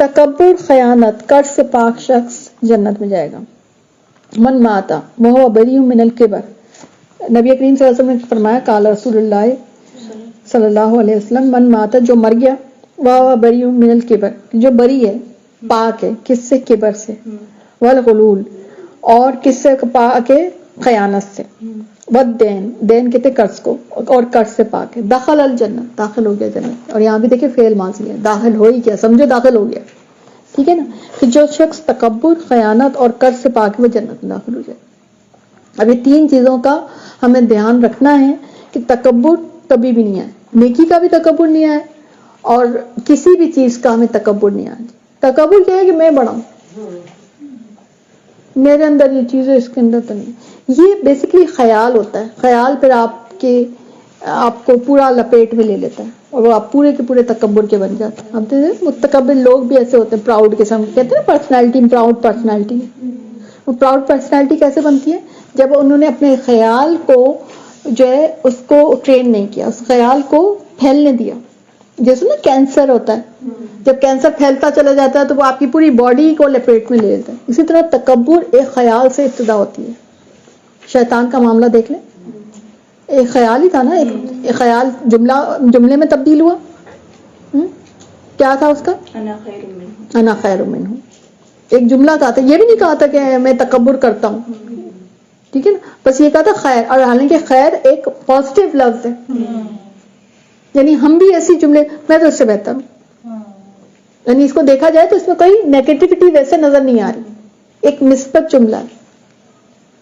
تکبر، خیانت، قرض سے پاک شخص جنت میں جائے گا. من ماتا وہو بری من الکبر، نبی کریم صلی اللہ علیہ وسلم نے فرمایا قال رسول اللہ صلی اللہ علیہ وسلم من ماتا، جو مر گیا، وہو بری من الکبر، جو بری ہے، پاک ہے، کس سے؟ کبر سے، والغلول، اور کس سے پاک ہے؟ خیانت سے، والدین، دین کہتے قرض کو، اور قرض سے پاک ہے. دخل الجنت، داخل ہو گیا جنت. اور یہاں بھی دیکھیں فعل ماضی ہے، داخل ہو ہی کیا، سمجھو داخل ہو گیا. ٹھیک ہے نا. کہ جو شخص تکبر، خیانت اور قرض سے پاک ہے وہ جنت میں داخل ہو جائے. اب یہ تین چیزوں کا ہمیں دھیان رکھنا ہے کہ تکبر کبھی بھی نہیں آئے، نیکی کا بھی تکبر نہیں آئے اور کسی بھی چیز کا ہمیں تکبر نہیں آئے. تکبر کیا ہے کہ میں بڑا ہوں، میرے اندر یہ چیز ہے، اس کے اندر تو نہیں. یہ بیسیکلی خیال ہوتا ہے، خیال پھر آپ کو پورا لپیٹ میں لے لیتا ہے اور وہ آپ پورے کے پورے تکبر کے بن جاتے ہیں. اب دیکھیں متکبر لوگ بھی ایسے ہوتے ہیں، پراؤڈ قسم، کہتے ہیں پرسنالٹی، پراؤڈ پرسنالٹی. وہ پراؤڈ پرسنالٹی کیسے بنتی ہے؟ جب انہوں نے اپنے خیال کو جو ہے اس کو ٹرین نہیں کیا، اس خیال کو پھیلنے دیا. جیسے نا کینسر ہوتا ہے، جب کینسر پھیلتا چلا جاتا ہے تو وہ آپ کی پوری باڈی کو لپیٹ میں لے لیتا ہے. اسی طرح تکبر ایک خیال سے ابتدا ہوتی ہے. شیطان کا معاملہ دیکھ لیں، ایک خیال ہی تھا نا، ایک خیال جملے میں تبدیل ہوا. کیا تھا اس کا؟ انا خیر منہ. ایک جملہ کہا تھا، یہ بھی نہیں کہا تھا کہ میں تکبر کرتا ہوں، ٹھیک ہے نا، بس یہ کہا تھا خیر. اور حالانکہ خیر ایک پازیٹیو لفظ ہے، یعنی ہم بھی ایسی جملے، میں تو اس سے بہتر ہوں، یعنی اس کو دیکھا جائے تو اس میں کوئی نیگیٹیوٹی ویسے نظر نہیں آ رہی، ایک مثبت جملہ ہے،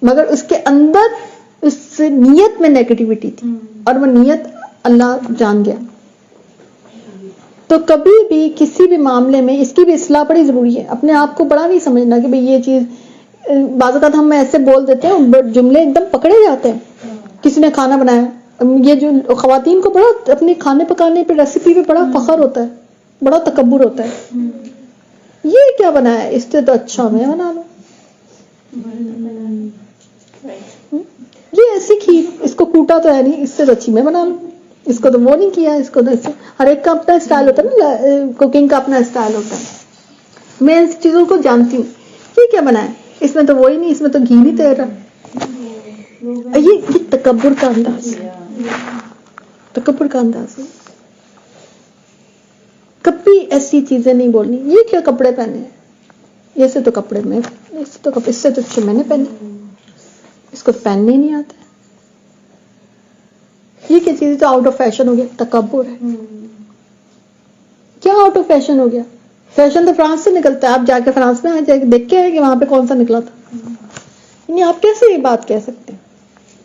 مگر اس کے اندر اس نیت میں نیگیٹیوٹی تھی اور وہ نیت اللہ جان گیا. تو کبھی بھی کسی بھی معاملے میں اس کی بھی اصلاح بڑی ضروری ہے. اپنے آپ کو بڑا نہیں سمجھنا کہ بھئی یہ چیز، بعض اوقات ہم ایسے بول دیتے ہیں جملے ایک دم پکڑے جاتے ہیں. کسی نے کھانا بنایا، یہ جو خواتین کو بڑا اپنے کھانے پکانے پہ، ریسیپی پہ بڑا فخر ہوتا ہے، بڑا تکبر ہوتا ہے. یہ کیا بنایا، اس سے تو اچھا میں بنا لوں، یہ ایسی کھیر، اس کو کوٹا تو ہے نہیں، اس سے تو اچھی میں بنا لوں، اس کو تو وہ نہیں کیا، اس کو تو ہر ایک کا اپنا اسٹائل ہوتا ہے نا، کوکنگ کا اپنا اسٹائل ہوتا ہے. میں ان چیزوں کو جانتی ہوں. یہ کیا بنا ہے، اس میں تو وہی نہیں، اس میں تو گھی نہیں تیر رہا. یہ تکبر کا انداز ہے، تکبر کا انداز ہے. کبھی ایسی چیزیں نہیں بولنی. یہ کیا کپڑے پہنے ہیں، ایسے تو کپڑے میں، اس سے تو اچھے میں نے پہنے، اس کو پہننے ہی نہیں آتا. یہ کیا چیز تو آؤٹ آف فیشن ہو گیا، تکبر ہے. کیا آؤٹ آف فیشن ہو گیا؟ فیشن تو فرانس سے نکلتا ہے. آپ جا کے فرانس میں جا کے دیکھ کے آئے کہ وہاں پہ کون سا نکلا تھا. یعنی آپ کیسے یہ بات کہہ سکتے ہیں؟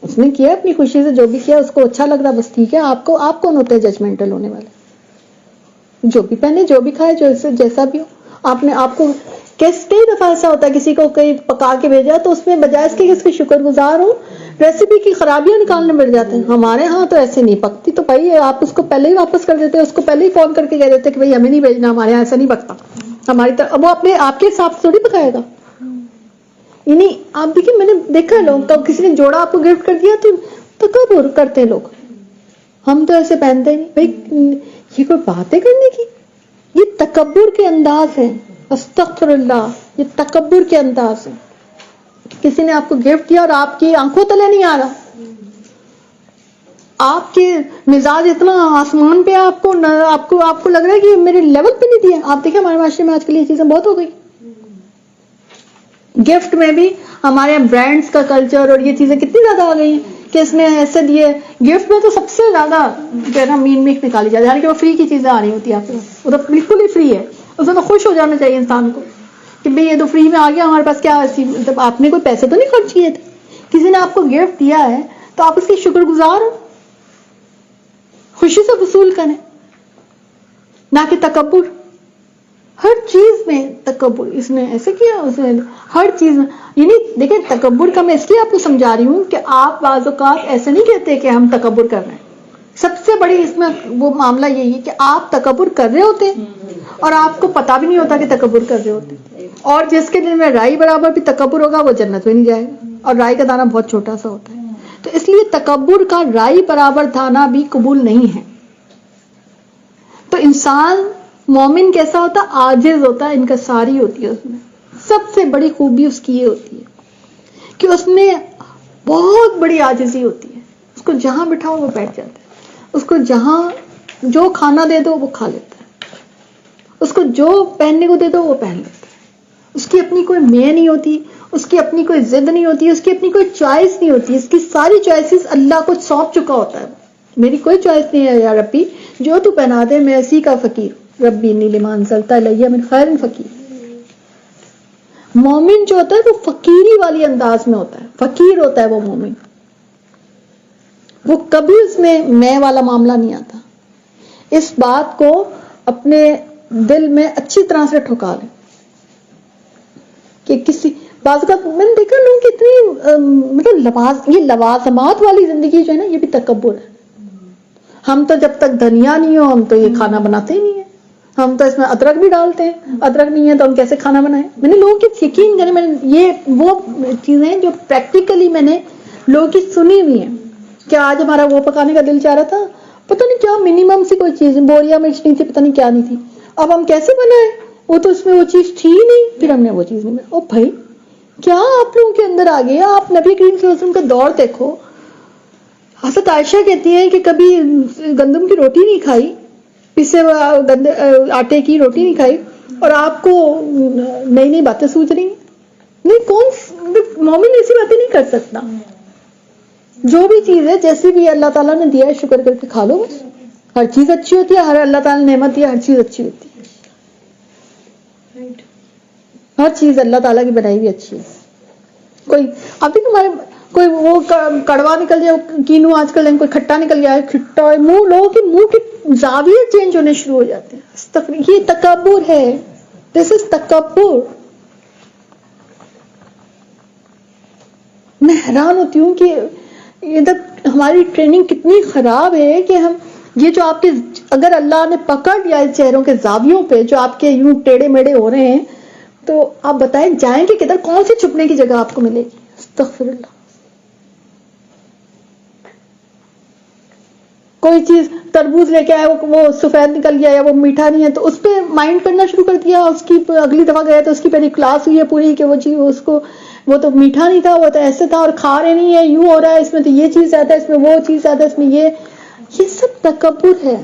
اس نے کیا اپنی خوشی سے، جو بھی کیا اس کو اچھا لگ رہا، بس ٹھیک ہے. آپ کون ہوتے ہیں ججمنٹل ہونے والے؟ جو بھی پہنے، جو بھی کھائے، جیسا بھی ہو. آپ کو کئی دفعہ ایسا ہوتا ہے کسی کو کہیں پکا کے بھیجا تو اس میں بجائے اس کے اس کے شکر گزار ہو، ریسیپی کی خرابیاں نکالنے بیٹھ جاتے ہیں. ہمارے ہاں تو ایسے نہیں پکتی، تو بھائی آپ اس کو پہلے ہی واپس کر دیتے، اس کو پہلے ہی فون کر کے کہہ دیتے کہ بھائی ہمیں نہیں بھیجنا، ہمارے یہاں ایسا نہیں پکتا. ہماری طرف وہ آپ کے حساب سے تھوڑی پکائے گا. یعنی آپ دیکھیں، میں نے دیکھا لوگ، تو کسی نے جوڑا آپ کو گفٹ کر دیا تو تکبر کرتے ہیں لوگ، ہم تو ایسے پہنتے ہی نہیں. بھائی یہ کوئی بات ہے کرنے کی؟ یہ تکبر کے انداز ہے. استغفر اللہ، یہ تکبر کے انداز ہے. کسی نے آپ کو گفٹ دیا اور آپ کی آنکھوں تلے نہیں آ رہا، آپ کے مزاج اتنا آسمان پہ، آپ کو لگ رہا ہے کہ میرے لیول پہ نہیں دیا. آپ دیکھیں ہمارے معاشرے میں آج کل یہ چیزیں بہت ہو گئی. گفٹ میں بھی ہمارے برانڈز کا کلچر اور یہ چیزیں کتنی زیادہ آ گئی ہیں کہ اس نے ایسے دیے. گفٹ میں تو سب سے زیادہ جو ہے نا مین میک نکالی جاتی ہے، حالانکہ وہ فری کی چیزیں آ رہی ہوتی ہیں آپ کے پاس. وہ تو بالکل ہی فری ہے، اس میں تو خوش ہو جانا چاہیے انسان کو کہ بھئی یہ تو فری میں آ گیا ہمارے پاس. کیا مطلب آپ نے کوئی پیسے تو نہیں خرچ کیے تھے، کسی نے آپ کو گفٹ دیا ہے تو آپ اس کی شکر گزار ہو، خوشی سے وصول کریں، نہ کہ تکبر. ہر چیز میں تکبر، اس نے ایسے کیا، اس نے ہر چیز میں. یعنی دیکھیں تکبر کا میں اس لیے آپ کو سمجھا رہی ہوں کہ آپ بعض اوقات ایسے نہیں کہتے کہ ہم تکبر کر رہے ہیں. سب سے بڑی اس میں وہ معاملہ یہی ہے کہ آپ تکبر کر رہے ہوتے ہیں اور آپ کو پتا بھی نہیں ہوتا کہ تکبر کر رہے ہوتے ہیں. اور جس کے دل میں رائی برابر بھی تکبر ہوگا وہ جنت میں نہیں جائے گا، اور رائی کا دانہ بہت چھوٹا سا ہوتا ہے. تو اس لیے تکبر کا رائی برابر دانہ بھی قبول نہیں ہے. تو انسان مومن کیسا ہوتا ہے؟ عاجز ہوتا ہے، انکساری ہوتی ہے اس میں. سب سے بڑی خوبی اس کی یہ ہوتی ہے کہ اس میں بہت بڑی عاجزی ہوتی ہے. اس کو جہاں بٹھاؤ وہ بیٹھ جاتا ہے، اس کو جہاں جو کھانا دے دو وہ کھا لیتا ہے، اس کو جو پہننے کو دے دو وہ پہن لیتا ہے. اس کی اپنی کوئی میں نہیں ہوتی، اس کی اپنی کوئی ضد نہیں ہوتی، اس کی اپنی کوئی چوائس نہیں ہوتی. اس کی ساری چوائسز اللہ کو سونپ چکا ہوتا ہے. میری کوئی چوائس نہیں ہے یا ربی، جو تو پہنا دے میں اسی کا فقیر. ربی انی لما انزلت الی من خیر فقیر. مومن جو ہوتا ہے وہ فقیری والی انداز میں ہوتا ہے، فقیر ہوتا ہے وہ مومن. وہ کبھی اس میں والا معاملہ نہیں آتا. اس بات کو اپنے دل میں اچھی طرح سے ٹھکا لیں کہ کسی بعض کا میں نے دیکھا لوگ کتنی مطلب یہ لوازمات والی زندگی جو ہے نا یہ بھی تکبر ہے. ہم تو جب تک دھنیا نہیں ہو ہم تو یہ کھانا بناتے ہی نہیں ہیں. ہم تو اس میں ادرک بھی ڈالتے ہیں، ادرک نہیں ہے تو ہم کیسے کھانا بنائیں. میں نے لوگوں کی یقین کریں، میں نے یہ وہ چیزیں جو پریکٹیکلی میں نے لوگوں کی سنی ہوئی ہیں کہ آج ہمارا وہ پکانے کا دل چاہ رہا تھا، پتہ نہیں کیا منیمم سی کوئی چیز، بوریا مرچ نہیں تھی، پتہ نہیں کیا نہیں تھی، اب ہم کیسے بنائیں، وہ تو اس میں وہ چیز تھی ہی نہیں، پھر ہم نے وہ چیز نہیں بنائی. او بھائی کیا آپ لوگوں کے اندر آ گیا؟ آپ نبی کریم صلی اللہ علیہ وسلم کا دور دیکھو. حضرت عائشہ کہتی ہیں کہ کبھی گندم کی روٹی نہیں کھائی، پسے آٹے کی روٹی نہیں کھائی، اور آپ کو نئی نئی باتیں سوچ رہی ہیں. نہیں، کون مومن ایسی باتیں نہیں کر سکتا. جو بھی چیز ہے جیسے بھی اللہ تعالیٰ نے دیا ہے شکر کر کے کھا لو. بس ہر چیز اچھی ہوتی ہے، ہر اللہ تعالیٰ نے نعمت دیا، ہر چیز اچھی ہوتی ہے. ہر چیز اللہ تعالیٰ کی بنائی ہوئی اچھی ہے. کوئی ابھی تمہارے کوئی وہ کڑوا نکل جائے، کینو آج کل کوئی کھٹا نکل جائے، کھٹا منہ، لوگوں کے منہ کے زاویے چینج ہونے شروع ہو جاتے ہیں. یہ تکبر ہے. دس از تکبر. میں حیران ہوتی ہوں کہ ہماری ٹریننگ کتنی خراب ہے کہ ہم یہ جو آپ کے اگر اللہ نے پکڑ لیا ہے چہروں کے زاویوں پہ جو آپ کے یوں ٹیڑے میڑے ہو رہے ہیں، تو آپ بتائیں جائیں گے کدھر؟ کون سی چھپنے کی جگہ آپ کو ملے گی؟ استغفر اللہ. کوئی چیز تربوز لے کے آیا، وہ سفید نکل گیا یا وہ میٹھا نہیں ہے، تو اس پہ مائنڈ کرنا شروع کر دیا. اس کی اگلی دفعہ گیا تو اس کی پہلی کلاس ہوئی ہے پوری کہ وہ چیز اس کو وہ تو میٹھا نہیں تھا، وہ تو ایسے تھا، اور کھا رہے نہیں ہے، یوں ہو رہا ہے، اس میں تو یہ چیز آتا ہے، اس میں وہ چیز آتا ہے، اس میں یہ سب تکبر ہے.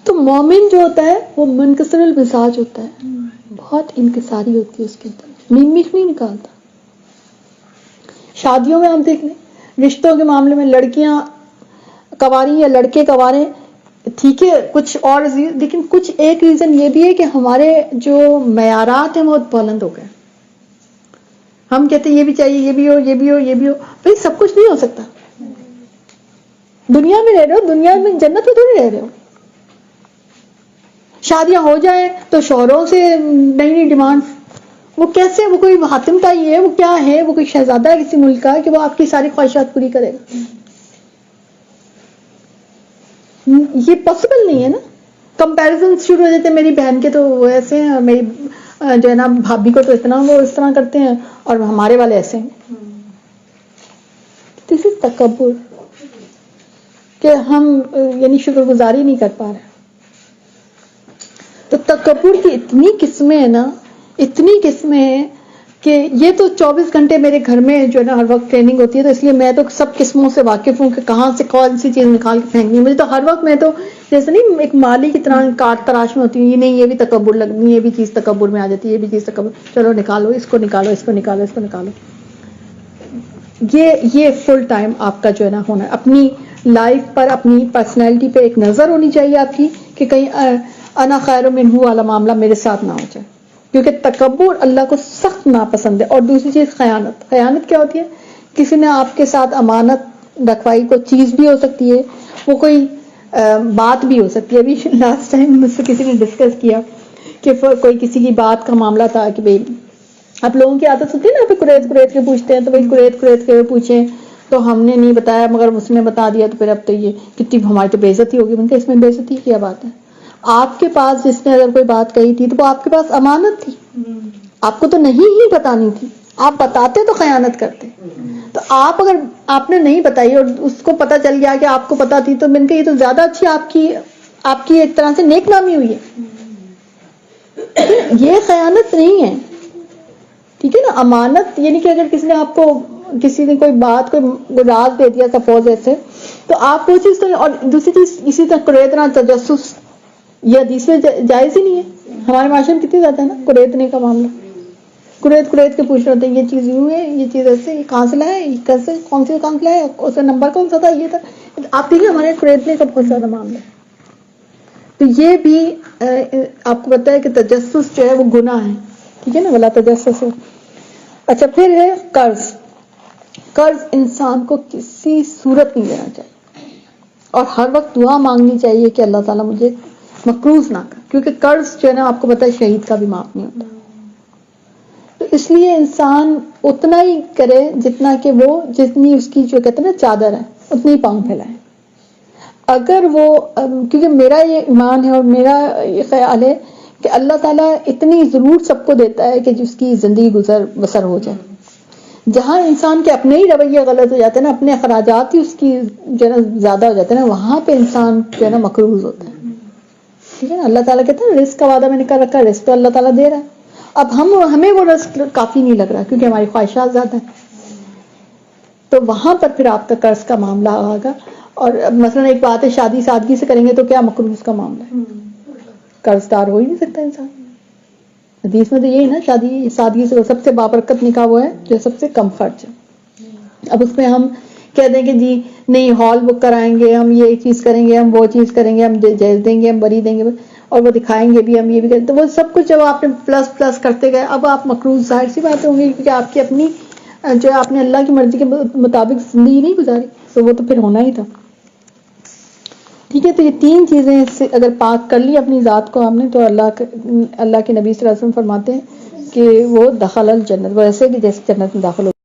تو مومن جو ہوتا ہے وہ منکسر المزاج ہوتا ہے، بہت انکساری ہوتی ہے اس کے اندر، میٹ نہیں نکالتا. شادیوں میں ہم دیکھ لیں، رشتوں کے معاملے میں لڑکیاں کواری یا لڑکے کوارے، ٹھیک ہے کچھ اور، لیکن کچھ ایک ریزن یہ بھی ہے کہ ہمارے جو معیارات ہیں بہت بلند ہو گئے. ہم کہتے ہیں یہ بھی چاہیے، یہ بھی ہو، یہ بھی ہو، یہ بھی ہو. بھائی سب کچھ نہیں ہو سکتا. دنیا میں رہ رہے ہو، دنیا میں جنت میں تھوڑی رہ رہے ہو. شادیاں ہو جائیں تو شوہروں سے نئی نئی ڈیمانڈ. وہ کیسے؟ وہ کوئی حاتم تائی ہے؟ وہ کیا ہے؟ وہ کوئی شہزادہ ہے کسی ملک کا کہ وہ آپ کی ساری خواہشات پوری کرے گا؟ یہ پاسبل نہیں ہے نا. کمپیریزن شروع ہو جاتے ہیں، میری بہن کے تو وہ ایسے ہیں، میری جو ہے نا بھابھی کو تو اتنا وہ اس طرح کرتے ہیں، اور ہمارے والے ایسے ہیں. دس از تکبر کہ ہم یعنی شکر گزاری نہیں کر پا رہے. تو تکبر کی اتنی قسمیں ہیں نا، اتنی قسمیں ہیں کہ یہ تو 24 گھنٹے میرے گھر میں جو ہے نا ہر وقت ٹریننگ ہوتی ہے، تو اس لیے میں تو سب قسموں سے واقف ہوں کہ کہاں سے کون سی چیز نکال کے پھینکنی ہے. مجھے تو ہر وقت میں تو جیسے نہیں ایک مالی کی طرح کاٹ تراش میں ہوتی ہوں، یہ نہیں یہ بھی تکبر لگنی، یہ بھی چیز تکبر میں آ جاتی ہے، یہ بھی چیز تکبر، چلو نکالو اس کو، نکالو اس کو، نکالو اس کو، نکالو. یہ فل ٹائم آپ کا جو ہے نا ہونا ہے. اپنی لائف پر، اپنی پرسنالٹی پہ ایک نظر ہونی چاہیے آپ کی کہ کہیں انا خیر منہ والا معاملہ میرے ساتھ نہ ہو جائے، کیونکہ تکبر اللہ کو سخت ناپسند ہے. اور دوسری چیز خیانت. خیانت کیا ہوتی ہے؟ کسی نے آپ کے ساتھ امانت رکھوائی، کوئی چیز بھی ہو سکتی ہے، وہ کوئی بات بھی ہو سکتی ہے. ابھی لاسٹ ٹائم مجھ سے کسی نے ڈسکس کیا کہ کوئی کسی کی بات کا معاملہ تھا کہ بھئی آپ لوگوں کی عادت ہوتی ہے نا، کریت کے پوچھتے ہیں، تو بھائی کریت کے پوچھیں تو ہم نے نہیں بتایا مگر اس نے بتا دیا، تو پھر اب تو یہ کتنی ہماری تو بے عزتی ہوگی. میں نے کہا اس میں بے عزتی کیا بات ہے؟ آپ کے پاس جس نے اگر کوئی بات کہی تھی تو وہ آپ کے پاس امانت تھی، آپ کو تو نہیں ہی بتانی تھی. آپ بتاتے تو خیانت کرتے. تو آپ اگر آپ نے نہیں بتائی اور اس کو پتا چل گیا کہ آپ کو پتا تھی تو میں نے کہا یہ تو زیادہ اچھی آپ کی ایک طرح سے نیک نامی ہوئی ہے. یہ خیانت نہیں ہے, ٹھیک ہے نا. امانت یعنی کہ اگر کسی نے کوئی بات کوئی راز دے دیا سپوز ایسے, تو آپ وہ چیز تو, اور دوسری چیز اسی طرح قریدنا تجسس, یہ حدیث میں جائز ہی نہیں ہے. ہمارے معاشرے میں کتنی زیادہ ہے نا قریدنے کا معاملہ, قرید کے پوچھ رہے ہوتے ہیں یہ چیز یوں ہے, یہ چیز ایسے, یہ کہاں سے لایا, یہ کیسے, کون سے کام سے لایا, اس کا نمبر کون سا تھا, یہ تھا. آپ دیکھیے ہمارے قریدنے کا بہت زیادہ معاملہ ہے. تو یہ بھی آپ کو پتا ہے کہ تجسس جو ہے وہ گناہ ہے, ٹھیک ہے نا, ولا تجسس. اچھا پھر ہے قرض. قرض انسان کو کسی صورت نہیں دینا چاہیے, اور ہر وقت دعا مانگنی چاہیے کہ اللہ تعالیٰ مجھے مقروض نہ کر, کیونکہ قرض جو ہے نا آپ کو پتا ہے شہید کا بھی معاف نہیں ہوتا. تو اس لیے انسان اتنا ہی کرے جتنی اس کی جو کہتے ہیں نا چادر ہے اتنی ہی پاؤں پھیلائے. اگر وہ, کیونکہ میرا یہ ایمان ہے اور میرا یہ خیال ہے کہ اللہ تعالیٰ اتنی ضرور سب کو دیتا ہے کہ جس کی زندگی بسر ہو جائے. جہاں انسان کے اپنے ہی رویے غلط ہو جاتے ہیں نا, اپنے اخراجات ہی اس کی جو ہے نا زیادہ ہو جاتے ہیں نا, وہاں پہ انسان جو ہے نا مقروض ہوتا ہے. ٹھیک ہے نا. اللہ تعالیٰ کہتا ہے رزق کا وعدہ میں نے کر رکھا ہے, رزق تو اللہ تعالیٰ دے رہا ہے. اب ہمیں وہ رزق کافی نہیں لگ رہا کیونکہ ہماری خواہشات زیادہ ہیں, تو وہاں پر پھر آپ کا قرض کا معاملہ آگا. اور مثلا ایک بات ہے, شادی سادگی سے کریں گے تو کیا مقروض کا معاملہ ہے, قرض دار ہو ہی نہیں سکتا انسان. حدیث میں تو یہی نا, شادی سادگی سے سب سے بابرکت نکاح وہ ہے جو سب سے کم خرچ ہے. اب اس میں ہم کہہ دیں کہ جی نہیں ہال بک کرائیں گے, ہم یہ چیز کریں گے, ہم وہ چیز کریں گے, ہم جہیز دیں گے, ہم بری دیں گے, اور وہ دکھائیں گے بھی, ہم یہ بھی کریں, تو وہ سب کچھ جب آپ نے پلس کرتے گئے, اب آپ مقروض ظاہر سی بات ہوں گی, کیونکہ آپ کی اپنی جو آپ نے اللہ کی مرضی کے مطابق زندگی نہیں گزاری, تو وہ تو پھر ہونا ہی تھا. ٹھیک ہے. تو یہ تین چیزیں اگر پاک کر لی اپنی ذات کو ہم نے, تو اللہ کے نبی صلی اللہ علیہ وسلم فرماتے ہیں کہ وہ دخل الجنت, ویسے کہ جیسے جنت میں داخل ہو.